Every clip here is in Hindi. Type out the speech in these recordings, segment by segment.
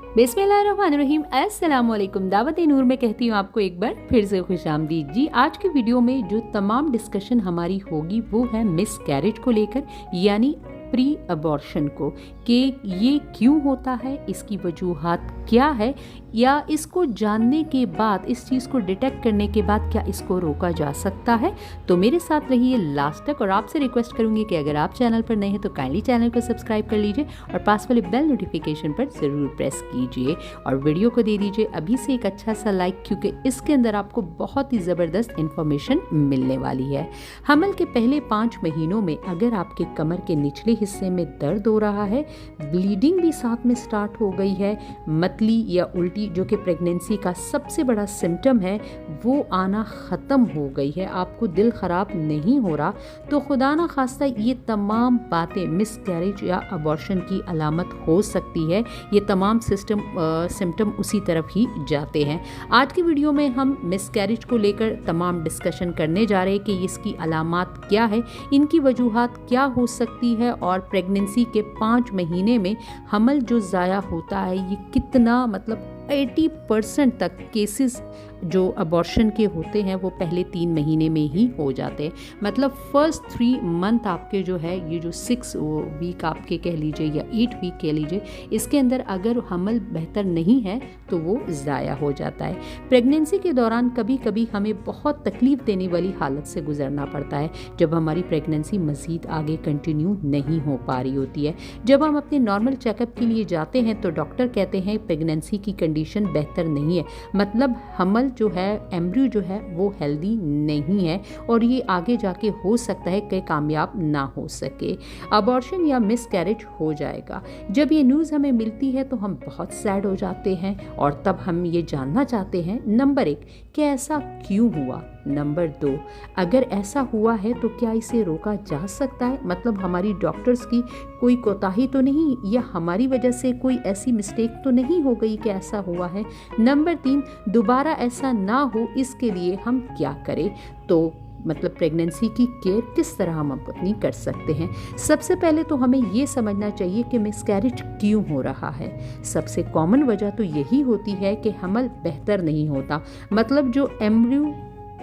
बिस्मिल्लाहिर्रहमानिर्रहीम, अस्सलाम वालेकुम। दावत नूर में कहती हूँ आपको एक बार फिर से खुशामदीद जी। आज की वीडियो में जो तमाम डिस्कशन हमारी होगी वो है मिस कैरेज को लेकर, यानी प्री अबॉर्शन को, कि ये क्यों होता है, इसकी वजूहात क्या है, या इसको जानने के बाद, इस चीज़ को डिटेक्ट करने के बाद क्या इसको रोका जा सकता है। तो मेरे साथ रहिए लास्ट तक, और आपसे रिक्वेस्ट करूँगी कि अगर आप चैनल पर नए हैं तो काइंडली चैनल को सब्सक्राइब कर लीजिए और पास वाले बेल नोटिफिकेशन पर ज़रूर प्रेस कीजिए और वीडियो को दे दीजिए अभी से एक अच्छा सा लाइक, क्योंकि इसके अंदर आपको बहुत ही ज़बरदस्त इन्फॉर्मेशन मिलने वाली है। हमल के पहले 5 महीनों में अगर आपके कमर के निचले हिस्से में दर्द हो रहा है, ब्लीडिंग भी साथ में स्टार्ट हो गई है, मतली या उल्टी जो कि प्रेगनेंसी का सबसे बड़ा सिम्टम है वो आना ख़त्म हो गई है, आपको दिल ख़राब नहीं हो रहा, तो खुदा ना खास्ता ये तमाम बातें मिस कैरेज या अबॉर्शन की अलामत हो सकती है। ये तमाम सिम्टम उसी तरफ ही जाते हैं। आज की वीडियो में हम मिस कैरेज को लेकर तमाम डिस्कशन करने जा रहे हैं कि इसकी अलामत क्या है, इनकी वजूहात क्या हो सकती है, और प्रेगनेंसी के 5 महीने में हमल जो ज़ाया होता है ये कितना, मतलब 80% तक केसेस जो अबॉर्शन के होते हैं वो पहले 3 महीने में ही हो जाते हैं। मतलब फर्स्ट 3 मंथ आपके जो है, ये जो 6 वीक आपके कह लीजिए या 8 वीक कह लीजिए, इसके अंदर अगर हमल बेहतर नहीं है तो वो ज़ाया हो जाता है। प्रेगनेंसी के दौरान कभी कभी हमें बहुत तकलीफ़ देने वाली हालत से गुजरना पड़ता है जब हमारी प्रेगनेंसी मज़ीद आगे कंटिन्यू नहीं हो पा रही होती है। जब हम अपने नॉर्मल चेकअप के लिए जाते हैं तो डॉक्टर कहते हैं प्रेगनेंसी की कंडीशन बेहतर नहीं है, मतलब हमल जो है, एम्ब्रियो जो है वो हेल्दी नहीं है और ये आगे जाके हो सकता है कि कामयाब ना हो सके, अबॉर्शन या मिस कैरेज हो जाएगा। जब ये न्यूज़ हमें मिलती है तो हम बहुत सैड हो जाते हैं और तब हम ये जानना चाहते हैं, नंबर 1 कि ऐसा क्यों हुआ, नंबर 2 अगर ऐसा हुआ है तो क्या इसे रोका जा सकता है, मतलब हमारी डॉक्टर्स की कोई कोताही तो नहीं, या हमारी वजह से कोई ऐसी मिस्टेक तो नहीं हो गई कि ऐसा हुआ है, नंबर 3 दोबारा ऐसा ना हो इसके लिए हम क्या करें। तो मतलब प्रेगनेंसी की केयर किस तरह हम अपनी कर सकते हैं। सबसे पहले तो हमें ये समझना चाहिए कि मिसकैरेज क्यों हो रहा है। सबसे कॉमन वजह तो यही होती है कि हमल बेहतर नहीं होता, मतलब जो एम्ब्रियो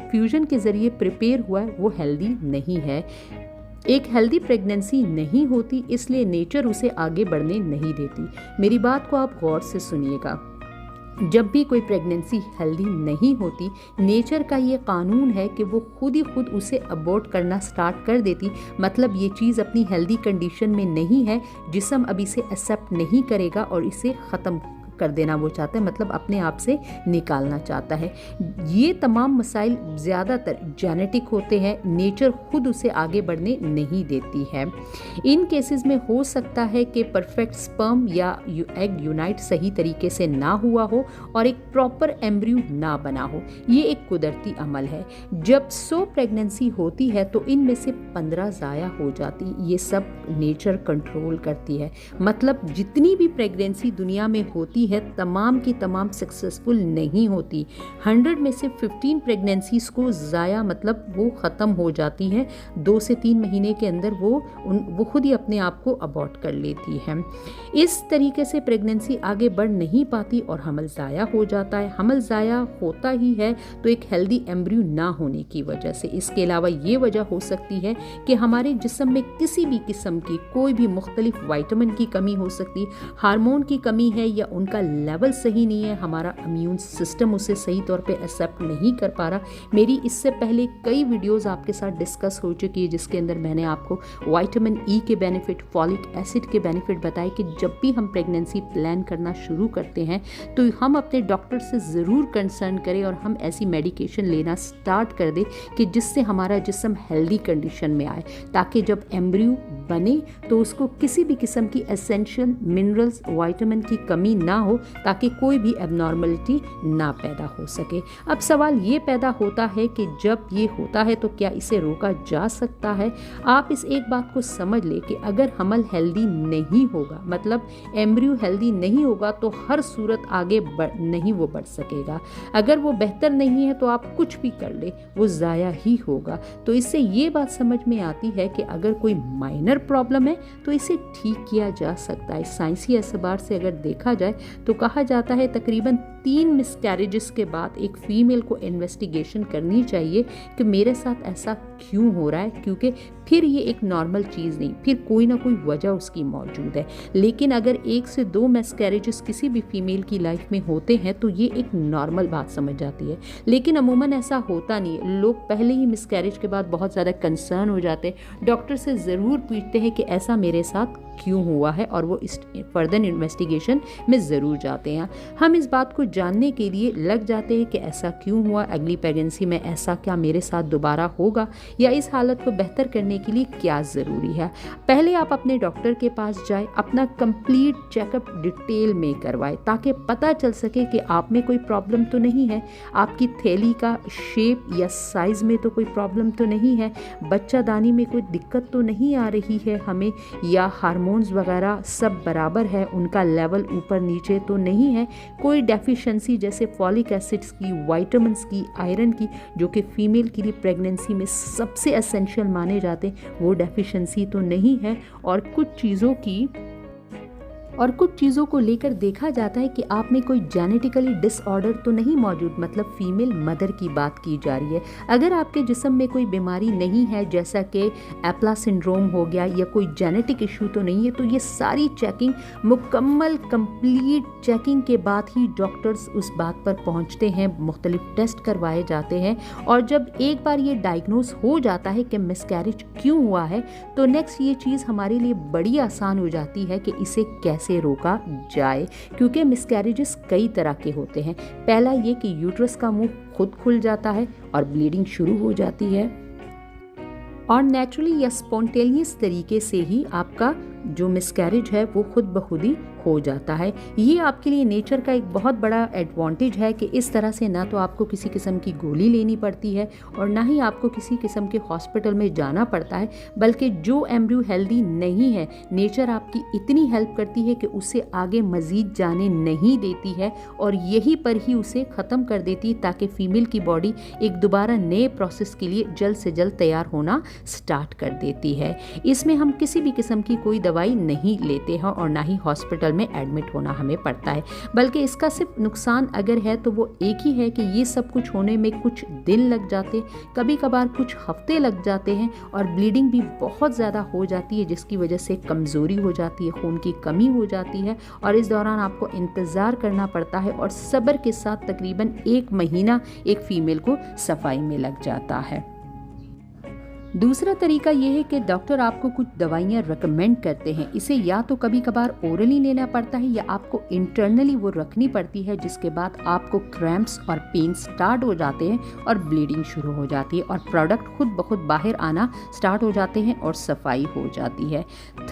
फ्यूजन के ज़रिए प्रिपेयर हुआ है वो हेल्दी नहीं है। एक हेल्दी प्रेगनेंसी नहीं होती, इसलिए नेचर उसे आगे बढ़ने नहीं देती। मेरी बात को आप गौर से सुनिएगा, जब भी कोई प्रेगनेंसी हेल्दी नहीं होती, नेचर का ये कानून है कि वो खुद ही खुद उसे अबॉर्ट करना स्टार्ट कर देती। मतलब ये चीज़ अपनी हेल्दी कंडीशन में नहीं है, जिस्म अब इसे एक्सेप्ट नहीं करेगा और इसे ख़त्म कर देना वो चाहता है, मतलब अपने आप से निकालना चाहता है। ये तमाम मसाइल ज़्यादातर जेनेटिक होते हैं, नेचर खुद उसे आगे बढ़ने नहीं देती है। इन केसेस में हो सकता है कि परफेक्ट स्पर्म या एग यूनाइट सही तरीके से ना हुआ हो और एक प्रॉपर एम्ब्रियो ना बना हो। ये एक कुदरती अमल है। जब 100 प्रेगनेंसी होती है तो इनमें से 15 ज़ाया हो जाती। ये सब नेचर कंट्रोल करती है। मतलब जितनी भी प्रेगनेंसी दुनिया में होती है तमाम की तमाम सक्सेसफुल नहीं होती। 100 में से 15 प्रेगनेंसीज को ज़ाया, मतलब वो ख़त्म हो जाती हैं 2 से 3 महीने के अंदर, वो खुद ही अपने आप को अबॉर्ट कर लेती है। इस तरीके से प्रेगनेंसी आगे बढ़ नहीं पाती और हमल ज़ाया हो जाता है। हमल ज़ाया होता ही है तो एक हेल्दी एम्ब्रियो ना होने की वजह से। इसके अलावा ये वजह हो सकती है कि हमारे जिस्म में किसी भी किस्म की कोई भी मुख्तलिफ विटामिन की कमी हो सकती, हार्मोन की कमी है, या उनका लेवल सही नहीं है, हमारा इम्यून सिस्टम उसे सही तौर पे एक्सेप्ट नहीं कर पा रहा। मेरी इससे पहले कई वीडियोस आपके साथ डिस्कस हो चुकी है जिसके अंदर मैंने आपको विटामिन ई के बेनिफिट, फॉलिक एसिड के बेनिफिट बताए कि जब भी हम प्रेगनेंसी प्लान करना शुरू करते हैं तो हम अपने डॉक्टर से ज़रूर कंसर्न करें और हम ऐसी मेडिकेशन लेना स्टार्ट कर दें कि जिससे हमारा जिस्म हेल्दी कंडीशन में आए, ताकि जब एम्ब्रियो बने तो उसको किसी भी किस्म की एसेंशियल मिनरल्स, विटामिन की कमी ना हो, ताकि कोई भी एबनॉर्मलिटी ना पैदा हो सके। अब सवाल ये पैदा होता है कि जब ये होता है तो क्या इसे रोका जा सकता है। आप इस एक बात को समझ ले कि अगर हमल हेल्दी नहीं होगा, मतलब एम्ब्रियो हेल्दी नहीं होगा, तो हर सूरत आगे नहीं वो बढ़ सकेगा। अगर वो बेहतर नहीं है तो आप कुछ भी कर ले, वो ज़ाया ही होगा। तो इससे ये बात समझ में आती है कि अगर कोई माइनर प्रॉब्लम है तो इसे ठीक किया जा सकता है। साइंसी एतबार से अगर देखा जाए तो कहा जाता है तकरीबन 3 मिसकैरेजेस के बाद एक फ़ीमेल को इन्वेस्टिगेशन करनी चाहिए कि मेरे साथ ऐसा क्यों हो रहा है, क्योंकि फिर ये एक नॉर्मल चीज़ नहीं, फिर कोई ना कोई वजह उसकी मौजूद है। लेकिन अगर 1 से 2 मिसकैरेजेस किसी भी फीमेल की लाइफ में होते हैं तो ये एक नॉर्मल बात समझ जाती है, लेकिन अमूमन ऐसा होता नहीं है। लोग पहले ही मिसकैरेज के बाद बहुत ज़्यादा कंसर्न हो जाते हैं, डॉक्टर से ज़रूर पूछते हैं कि ऐसा मेरे साथ क्यों हुआ है, और वो इस फर्दर इन्वेस्टिगेशन में ज़रूर जाते हैं। हम इस बात को जानने के लिए लग जाते हैं कि ऐसा क्यों हुआ, अगली प्रेगनेंसी में ऐसा क्या मेरे साथ दोबारा होगा, या इस हालत को बेहतर करने के लिए क्या ज़रूरी है। पहले आप अपने डॉक्टर के पास जाएं, अपना कंप्लीट चेकअप डिटेल में करवाएं, ताकि पता चल सके कि आप में कोई प्रॉब्लम तो नहीं है, आपकी थैली का शेप या साइज़ में तो कोई प्रॉब्लम तो नहीं है, बच्चादानी में कोई दिक्कत तो नहीं आ रही है हमें, या हार्मोन्स वगैरह सब बराबर है, उनका लेवल ऊपर नीचे तो नहीं है, कोई डेफिशिएंसी जैसे फॉलिक एसिड्स की, विटामिन्स की, आयरन की, जो कि फीमेल के लिए प्रेगनेंसी में सबसे एसेंशियल माने जाते हैं, वो डेफिशिएंसी तो नहीं है, और कुछ चीज़ों को लेकर देखा जाता है कि आप में कोई जेनेटिकली डिसऑर्डर तो नहीं मौजूद, मतलब फीमेल मदर की बात की जा रही है। अगर आपके जिस्म में कोई बीमारी नहीं है, जैसा कि एप्ला सिंड्रोम हो गया, या कोई जेनेटिक इशू तो नहीं है, तो ये सारी चेकिंग मुकम्मल कंप्लीट चेकिंग के बाद ही डॉक्टर्स उस बात पर पहुंचते हैं, मुख्तलिफ टेस्ट करवाए जाते हैं, और जब एक बार ये डायग्नोज हो जाता है कि मिसकैरेज क्यों हुआ है, तो नेक्स्ट ये चीज़ हमारे लिए बड़ी आसान हो जाती है कि इसे कैसे रोका जाए, क्योंकि मिसकैरेजेस कई तरह के होते हैं। पहला ये कि यूट्रस का मुंह खुद खुल जाता है और ब्लीडिंग शुरू हो जाती है, और नेचुरली या स्पॉन्टेनियस तरीके से ही आपका जो मिसकैरेज है वो खुद ब खुद ही हो जाता है। ये आपके लिए नेचर का एक बहुत बड़ा एडवांटेज है कि इस तरह से ना तो आपको किसी किस्म की गोली लेनी पड़ती है, और ना ही आपको किसी किस्म के हॉस्पिटल में जाना पड़ता है, बल्कि जो एम्ब्रियो हेल्दी नहीं है, नेचर आपकी इतनी हेल्प करती है कि उसे आगे मज़ीद जाने नहीं देती है, और यहीं पर ही उसे ख़त्म कर देती है, ताकि फ़ीमेल की बॉडी एक दोबारा नए प्रोसेस के लिए जल्द से जल्द तैयार होना स्टार्ट कर देती है। इसमें हम किसी भी किस्म की कोई दवाई नहीं लेते हैं, और ना ही हॉस्पिटल में एडमिट होना हमें पड़ता है, बल्कि इसका सिर्फ नुकसान अगर है तो वो एक ही है कि ये सब कुछ होने में कुछ दिन लग जाते, कभी कभार कुछ हफ्ते लग जाते हैं, और ब्लीडिंग भी बहुत ज़्यादा हो जाती है, जिसकी वजह से कमज़ोरी हो जाती है, खून की कमी हो जाती है, और इस दौरान आपको इंतज़ार करना पड़ता है, और सब्र के साथ तकरीबन 1 महीना एक फ़ीमेल को सफाई में लग जाता है। दूसरा तरीका यह है कि डॉक्टर आपको कुछ दवाइयाँ रिकमेंड करते हैं, इसे या तो कभी कभार ओरली लेना पड़ता है, या आपको इंटरनली वो रखनी पड़ती है, जिसके बाद आपको क्रैम्प्स और पेन स्टार्ट हो जाते हैं, और ब्लीडिंग शुरू हो जाती है, और प्रोडक्ट खुद ब खुद बाहर आना स्टार्ट हो जाते हैं, और सफाई हो जाती है।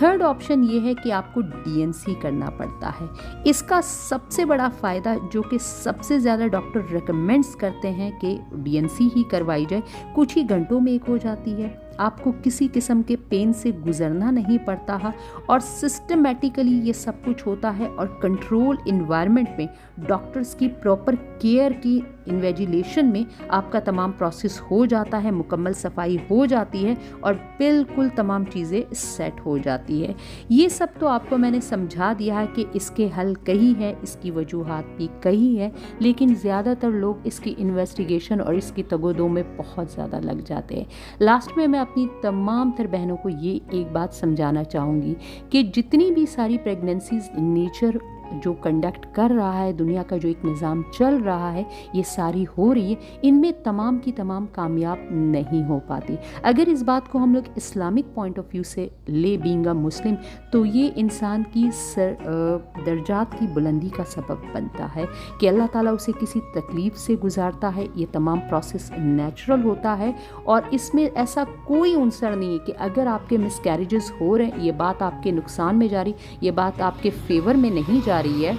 थर्ड ऑप्शन ये है कि आपको DNC करना पड़ता है। इसका सबसे बड़ा फ़ायदा, जो कि सबसे ज़्यादा डॉक्टर रिकमेंड्स करते हैं कि DNC ही करवाई जाए, कुछ ही घंटों में एक हो जाती है, आपको किसी किस्म के पेन से गुजरना नहीं पड़ता है, और सिस्टमेटिकली ये सब कुछ होता है, और कंट्रोल इन्वायरमेंट में डॉक्टर्स की प्रॉपर केयर की इन्वेजिलेशन में आपका तमाम प्रोसेस हो जाता है, मुकम्मल सफाई हो जाती है, और बिल्कुल तमाम चीज़ें सेट हो जाती है। ये सब तो आपको मैंने समझा दिया है कि इसके हल कई हैं, इसकी वजूहात भी कई हैं, लेकिन ज़्यादातर लोग इसकी इन्वेस्टिगेशन और इसकी तगोदो में बहुत ज़्यादा लग जाते हैं। लास्ट में मैं अपनी तमाम तर बहनों को ये एक बात समझाना चाहूँगी कि जितनी भी सारी प्रेगनेंसीज नेचर जो कंडक्ट कर रहा है, दुनिया का जो एक निज़ाम चल रहा है, ये सारी हो रही है, इनमें तमाम की तमाम कामयाब नहीं हो पाती। अगर इस बात को हम लोग इस्लामिक पॉइंट ऑफ व्यू से ले, बीइंग अ मुस्लिम, तो ये इंसान की दर्जात की बुलंदी का सबब बनता है कि अल्लाह ताला उसे किसी तकलीफ़ से गुजारता है। ये तमाम प्रोसेस नेचुरल होता है, और इसमें ऐसा कोई उनसर नहीं है कि अगर आपके मिसकैरेजेस हो रहे हैं, ये बात आपके नुकसान में जा रही, ये बात आपके फेवर में नहीं जा रही है,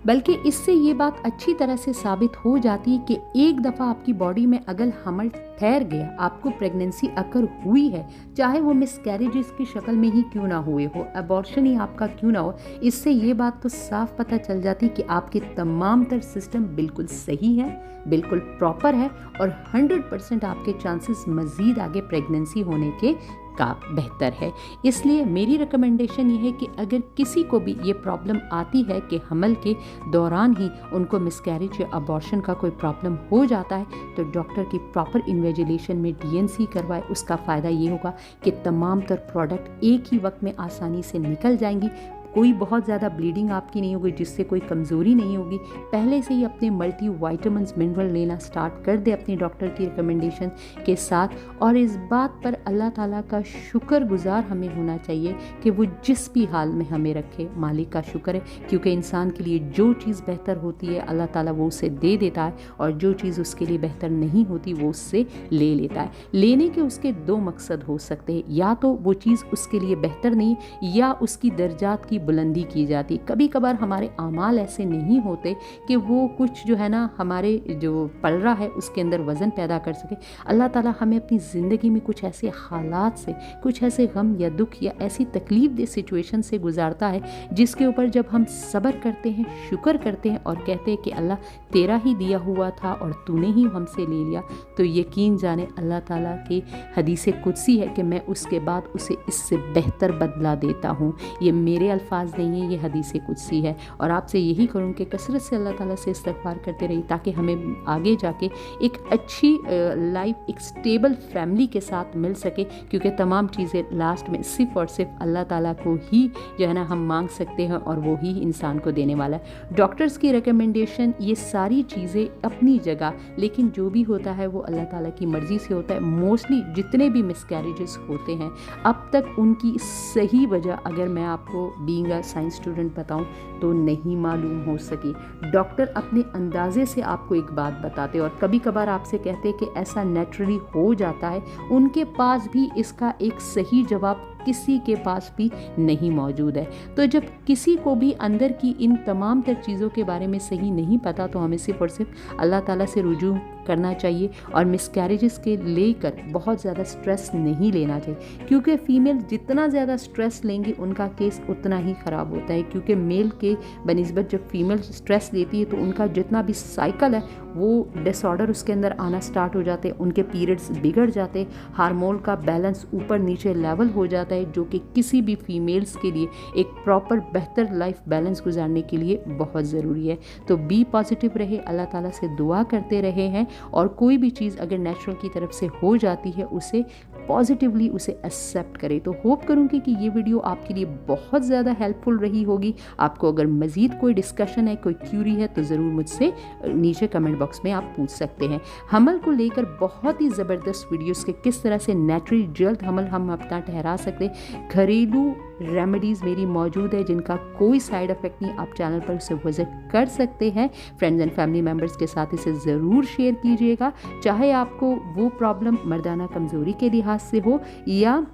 बल्कि इससे ये बात अच्छी तरह से साबित हो जाती है कि एक दफ़ा आपकी बॉडी में अगर हमल ठहर गया, आपको प्रेगनेंसी अकर हुई है, चाहे वो मिसकैरेजेस की शक्ल में ही क्यों ना हुए हो, अबॉर्शन ही आपका क्यों ना हो, इससे ये बात तो साफ पता चल जाती कि आपके तमाम तर सिस्टम बिल्कुल सही है, बिल्कुल प्रॉपर है, और 100% आपके चांसेस मज़ीद आगे प्रेगनेंसी होने के का बेहतर है। इसलिए मेरी रिकमेंडेशन ये है कि अगर किसी को भी ये प्रॉब्लम आती है कि हमल के दौरान ही उनको मिसकैरेज या अबॉर्शन का कोई प्रॉब्लम हो जाता है, तो डॉक्टर की प्रॉपर इन्वेजिलेशन में DNC करवाए। उसका फ़ायदा ये होगा कि तमाम तर प्रोडक्ट एक ही वक्त में आसानी से निकल जाएंगी, कोई बहुत ज़्यादा ब्लीडिंग आपकी नहीं होगी, जिससे कोई कमज़ोरी नहीं होगी। पहले से ही अपने मल्टी वाइटामिन्स मिनरल लेना स्टार्ट कर दे अपने डॉक्टर की रिकमेंडेशन के साथ। और इस बात पर अल्लाह ताला का शुक्रगुजार हमें होना चाहिए कि वो जिस भी हाल में हमें रखे, मालिक का शुक्र है, क्योंकि इंसान के लिए जो चीज़ बेहतर होती है अल्लाह ताला वो उसे दे देता है, और जो चीज़ उसके लिए बेहतर नहीं होती वो उससे ले लेता है। लेने के उसके दो मकसद हो सकते हैं, या तो वो चीज़ उसके लिए बेहतर नहीं या उसकी दर्जात की बुलंदी की जाती। कभी कभार हमारे आमाल ऐसे नहीं होते कि वो कुछ जो है ना हमारे जो पलरा है उसके अंदर वज़न पैदा कर सके। अल्लाह ताला हमें अपनी ज़िंदगी में कुछ ऐसे हालात से, कुछ ऐसे गम या दुख या ऐसी तकलीफ दे सिचुएशन से गुजारता है जिसके ऊपर जब हम सब्र करते हैं, शुक्र करते हैं और कहते हैं कि अल्लाह तेरा ही दिया हुआ था और तूने ही हमसे ले लिया, तो यकीन जाने अल्लाह ताला की हदीस कुदसी है कि मैं उसके बाद उसे इससे बेहतर बदला देता हूँ। ये मेरे अल्फाज नहीं है, ये हदीस कुदसी है। और आपसे यही करूँ कि कसरत से अल्लाह ताला से इस्तिग़फ़ार करते रहिए ताकि हमें आगे जाके एक अच्छी लाइफ, एक स्टेबल फैमिली के साथ मिल सके, क्योंकि तमाम चीज़ें लास्ट में सिर्फ़ और सिर्फ अल्लाह ताला को ही जो है ना हम मांग सकते हैं, और वो ही इंसान को देने वाला है। डॉक्टर्स की रिकमेंडेशन, ये सारी चीज़ें अपनी जगह, लेकिन जो भी होता है वो अल्लाह ताला की मर्ज़ी से होता है। मोस्टली जितने भी मिसकैरेजेस होते हैं अब तक उनकी सही वजह अगर मैं आपको बीइंग अ साइंस स्टूडेंट बताऊं तो नहीं मालूम हो सकी। डॉक्टर अपने अंदाजे से आपको एक बात बताते और कभी कभार आपसे कहते हैं कि ऐसा नेचुरली हो जाता है, उनके पास भी इसका एक सही जवाब किसी के पास भी नहीं मौजूद है। तो जब किसी को भी अंदर की इन तमाम तर चीज़ों के बारे में सही नहीं पता, तो हमें सिर्फ और सिर्फ अल्लाह ताला से रुजू करना चाहिए और मिसकैरेजेस के लेकर बहुत ज़्यादा स्ट्रेस नहीं लेना चाहिए, क्योंकि फ़ीमेल जितना ज़्यादा स्ट्रेस लेंगी उनका केस उतना ही ख़राब होता है। क्योंकि मेल के बनिस्बत जब फीमेल स्ट्रेस लेती है तो उनका जितना भी साइकिल है वो डिसऑर्डर उसके अंदर आना स्टार्ट हो जाते हैं, उनके पीरियड्स बिगड़ जाते हैं, हार्मोन का बैलेंस ऊपर नीचे लेवल हो जाता है, जो कि किसी भी फीमेल्स के लिए एक प्रॉपर बेहतर लाइफ बैलेंस गुजारने के लिए बहुत ज़रूरी है। तो बी पॉजिटिव रहे, अल्लाह ताला से दुआ करते रहे हैं, और कोई भी चीज़ अगर नेचुरल की तरफ से हो जाती है उसे पॉजिटिवली उसे एक्सेप्ट करें। तो होप करूँगी कि ये वीडियो आपके लिए बहुत ज़्यादा हेल्पफुल रही होगी। आपको अगर मज़ीद कोई डिस्कशन है, कोई क्यूरी है, तो ज़रूर मुझसे नीचे कमेंट बॉक्स में आप पूछ सकते हैं। हमल को लेकर बहुत ही ज़बरदस्त वीडियोस के किस तरह से नेचुरली जल्द हमल हम अपना ठहरा सकते, घरेलू रेमेडीज़ मेरी मौजूद है जिनका कोई साइड इफ़ेक्ट नहीं, आप चैनल पर उसे विजिट कर सकते हैं। फ्रेंड्स एंड फैमिली मेम्बर्स के साथ इसे ज़रूर शेयर कीजिएगा, चाहे आपको वो प्रॉब्लम मर्दाना कमज़ोरी के लिहाज से हो या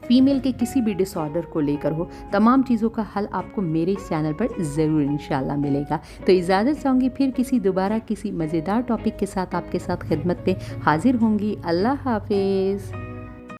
फीमेल के किसी भी डिसऑर्डर को लेकर हो। तमाम चीज़ों का हल आपको मेरे चैनल पर ज़रूर इंशाल्लाह मिलेगा। तो इजाज़त चाहूँगी, फिर दोबारा किसी मज़ेदार टॉपिक के साथ आपके साथ खिदमत में हाजिर होंगी। अल्लाह हाफिज़।